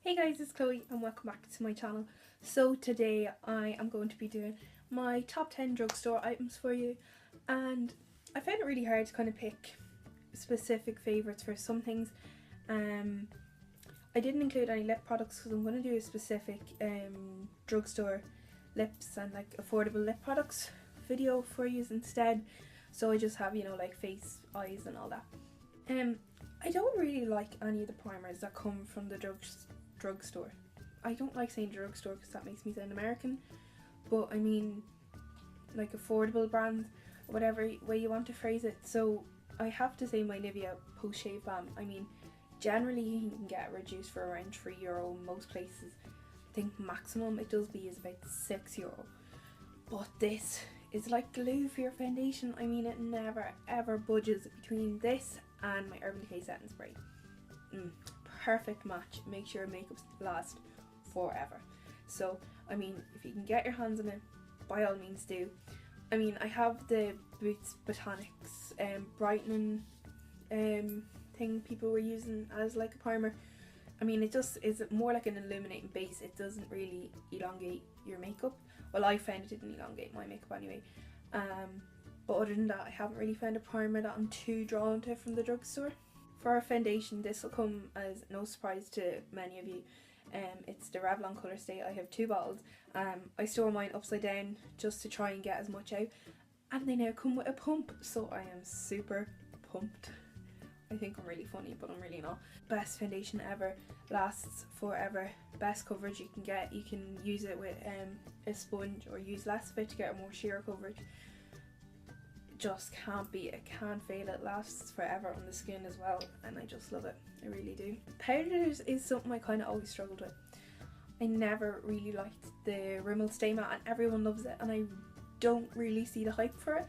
Hey guys, it's Chloe and welcome back to my channel. So today I am going to be doing my top 10 drugstore items for you, and I found it really hard to kind of pick specific favourites for some things. I didn't include any lip products because I'm going to do a specific drugstore lips and like affordable lip products video for you instead. So I just have, like face, eyes and all that. I don't really like any of the primers that come from the drugstore. I don't like saying drugstore because that makes me sound American, but I mean like affordable brands, whatever way you want to phrase it. So I have to say my Nivea post shave balm. I mean, generally you can get it reduced for around €3 most places. I think maximum it does be is about €6, but this is like glue for your foundation. I mean, it never ever budges between this and my Urban Decay setting spray. Perfect match. Make sure makeup lasts forever. So I mean, if you can get your hands on it, by all means do. I mean, I have the Boots Botanics brightening thing people were using as like a primer. I mean, it just is more like an illuminating base. It doesn't really elongate your makeup. Well, I found it didn't elongate my makeup anyway. But other than that, I haven't really found a primer that I'm too drawn to from the drugstore. For our foundation, this will come as no surprise to many of you. It's the Revlon Colour Stay. I have 2 bottles. I store mine upside down just to try and get as much out, and they now come with a pump, so I am super pumped. I think I'm really funny, but I'm really not. Best foundation ever, lasts forever, best coverage you can get. You can use it with a sponge or use less of it to get a more sheer coverage. Just can't beat it, can't fail. It lasts forever on the skin as well, and I just love it. I really do. Powders is something I kind of always struggled with. I never really liked the Rimmel Stay Matte, and everyone loves it, and I don't really see the hype for it.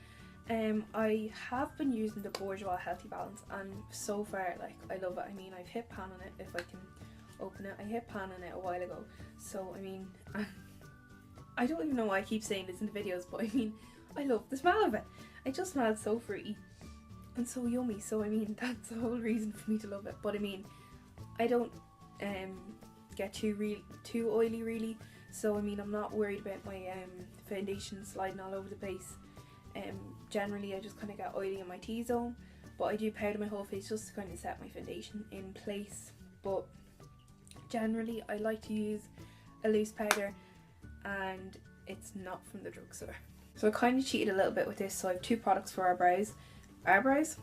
I have been using the Bourjois Healthy Balance, and so far, like, I love it. I mean, I've hit pan on it. If I can open it, I hit pan on it a while ago. So I mean, I don't even know why I keep saying this in the videos, but I mean, I love the smell of it. It just smells so fruity and so yummy. So I mean, that's the whole reason for me to love it. But I mean, I don't get too oily really. So I mean, I'm not worried about my foundation sliding all over the place. Generally I just kind of get oily in my T-zone, but I do powder my whole face just to kind of set my foundation in place. But generally I like to use a loose powder, and it's not from the drugstore. So I kind of cheated a little bit with this. So I have 2 products for our brows.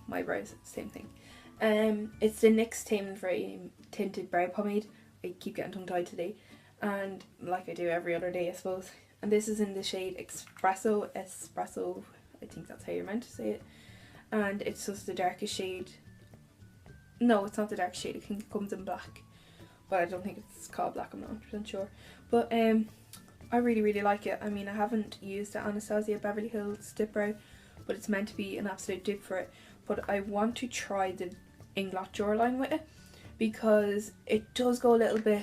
My brows, same thing. It's the NYX Tame Frame Tinted Brow Pomade. I keep getting tongue tied today, and like I do every other day I suppose. And this is in the shade Espresso, I think that's how you're meant to say it. And it's just the darkest shade. No, it's not the darkest shade, I think it comes in black. But I don't think it's called black, I'm not 100% sure. But I really like it. I mean, I haven't used the Anastasia Beverly Hills Dip Brow, but it's meant to be an absolute dip for it. But I want to try the Inglot jawline with it, because it does go a little bit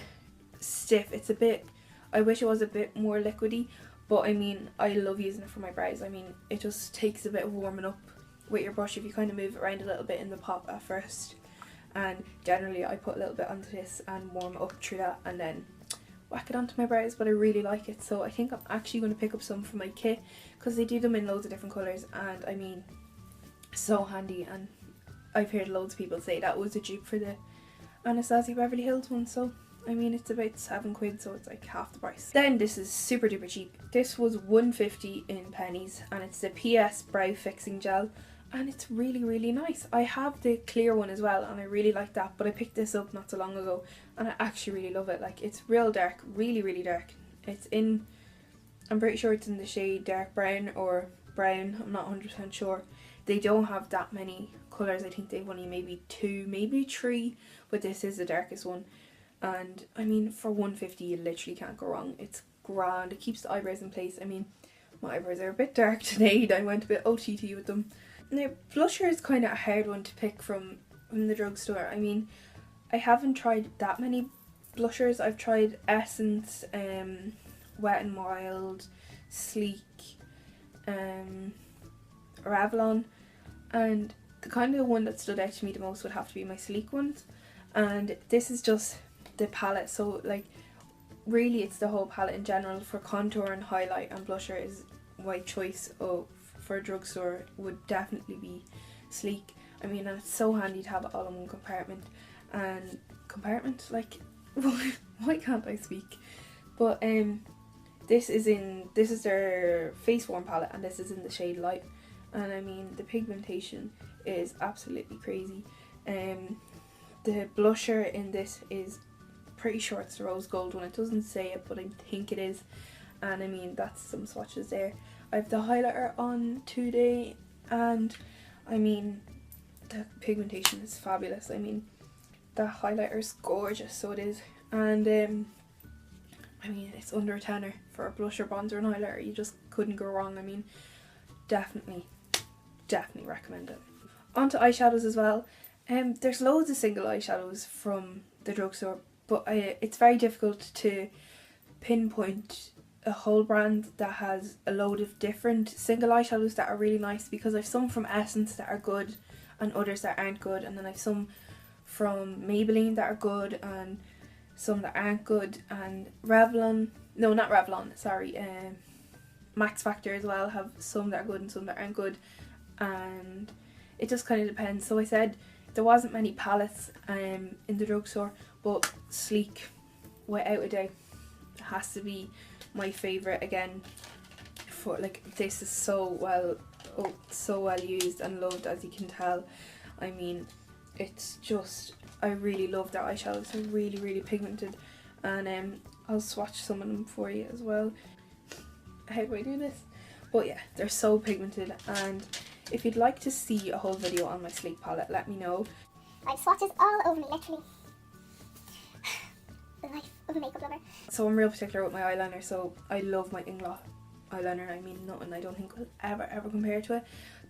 stiff. It's a bit, I wish it was a bit more liquidy, but I mean, I love using it for my brows. I mean, it just takes a bit of warming up with your brush if you kind of move it around a little bit in the pot at first. And generally I put a little bit onto this and warm it up through that, and then whack it onto my brows. But I really like it, so I think I'm actually going to pick up some for my kit, because they do them in loads of different colours, and I mean, so handy. And I've heard loads of people say that was a dupe for the Anastasia Beverly Hills one, so I mean, it's about £7, so it's like half the price. Then this is super duper cheap. This was £1.50 in pennies, and it's the PS Brow Fixing Gel, and it's really nice. I have the clear one as well, and I really like that, but I picked this up not so long ago, and I actually really love it. Like, it's real dark, really dark. It's in, I'm pretty sure it's in the shade dark brown or brown, I'm not 100% sure. They don't have that many colours. I think they've only maybe 2, maybe 3, but this is the darkest one. And I mean, for £1.50 you literally can't go wrong. It's grand, it keeps the eyebrows in place. I mean, my eyebrows are a bit dark today, I went a bit OTT with them. Now, blusher is kind of a hard one to pick from the drugstore. I mean, I haven't tried that many blushers. I've tried Essence, Wet n Wild, Sleek, Revlon, and the kind of one that stood out to me the most would have to be my Sleek ones. And this is just the palette. So like really it's the whole palette in general. For contour and highlight and blusher is my choice of for a drugstore would definitely be Sleek. I mean, and it's so handy to have it all in one compartment. And like why can't I speak? But this is their face warm palette, and this is in the shade Light. And I mean, the pigmentation is absolutely crazy. The blusher in this is pretty sure it's the rose gold one. It doesn't say it, but I think it is. And I mean, that's some swatches there. I have the highlighter on today, and I mean, the pigmentation is fabulous. I mean, the highlighter is gorgeous, so it is. And I mean, it's under a tenner for a blusher, bronzer and highlighter. You just couldn't go wrong. I mean, definitely recommend it. On to eyeshadows as well. There's loads of single eyeshadows from the drugstore, but it's very difficult to pinpoint a whole brand that has a load of different single eyeshadows that are really nice, because I've some from Essence that are good and others that aren't good, and then I've some from Maybelline that are good and some that aren't good, and Max Factor as well have some that are good and some that aren't good, and it just kind of depends. So I said there wasn't many palettes in the drugstore, but Sleek, without a doubt, has to be my favourite again. For like, this is so well used and loved, as you can tell. I mean, it's just, I really love their eyeshadows. They're really pigmented, and I'll swatch some of them for you as well. How do I do this? But yeah, they're so pigmented, and if you'd like to see a whole video on my Sleek palette, let me know. I have swatches all over me, literally. The life of a makeup lover. So I'm real particular with my eyeliner, so I love my Inglot eyeliner. I mean, nothing I don't think will ever compare to it.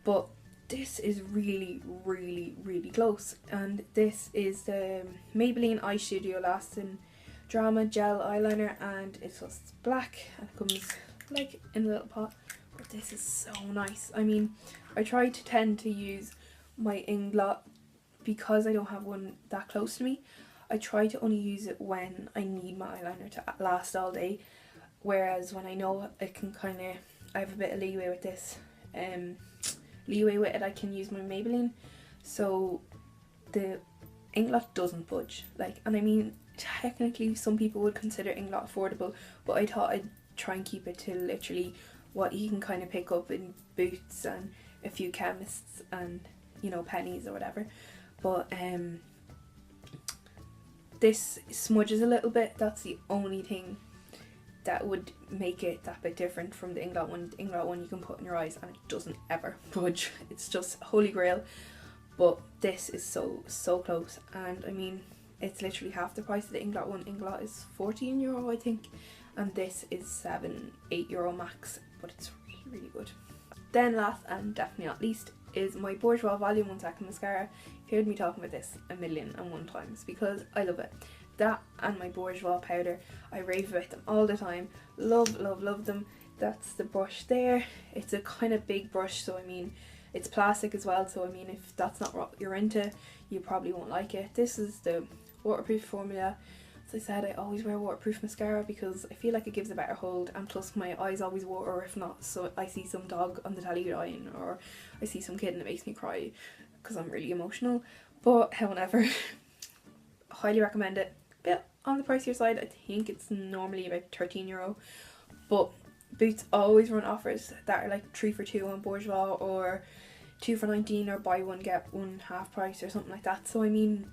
But this is really close. And this is the Maybelline Eye Studio Lasting Drama Gel Eyeliner, and it's just black and it comes like in a little pot. But this is so nice. I mean, I try to tend to use my Inglot because I don't have one that close to me. I try to only use it when I need my eyeliner to last all day, whereas when I know it can I have a bit of leeway with this, I can use my Maybelline. So the Inglot doesn't budge, and I mean, technically some people would consider Inglot affordable, but I thought I'd try and keep it to literally what you can kind of pick up in Boots and a few chemists and, you know, pennies or whatever. But this smudges a little bit. That's the only thing that would make it that bit different from the Inglot one. The Inglot one you can put in your eyes and it doesn't ever budge. It's just holy grail. But this is so close, and I mean, it's literally half the price of the Inglot one. Inglot is €14 I think, and this is €7-8 max, but it's really good. Then last and definitely not least is my Bourjois Volume 1 Second Mascara. You've heard me talking about this 1,000,001 times because I love it. That and my Bourjois powder, I rave about them all the time. Love them. That's the brush there. It's a kind of big brush, so I mean, it's plastic as well, so I mean, if that's not what you're into, you probably won't like it. This is the waterproof formula. As I said, I always wear waterproof mascara because I feel like it gives a better hold, and plus my eyes always water if not, so I see some dog on the telly crying, or I see some kid and it makes me cry because I'm really emotional. But however, highly recommend it. Bit on the pricier side, I think it's normally about €13, but Boots always run offers that are like 3 for 2 on Bourjois, or 2 for 19, or buy one get one half price or something like that. So I mean,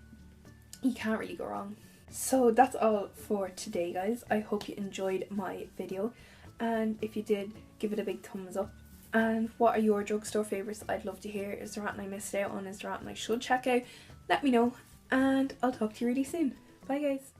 you can't really go wrong. So that's all for today, guys. I hope you enjoyed my video, and if you did, give it a big thumbs up. And what are your drugstore favourites? I'd love to hear. Is there anything I missed out on? Is there anything I should check out? Let me know, and I'll talk to you really soon. Bye guys.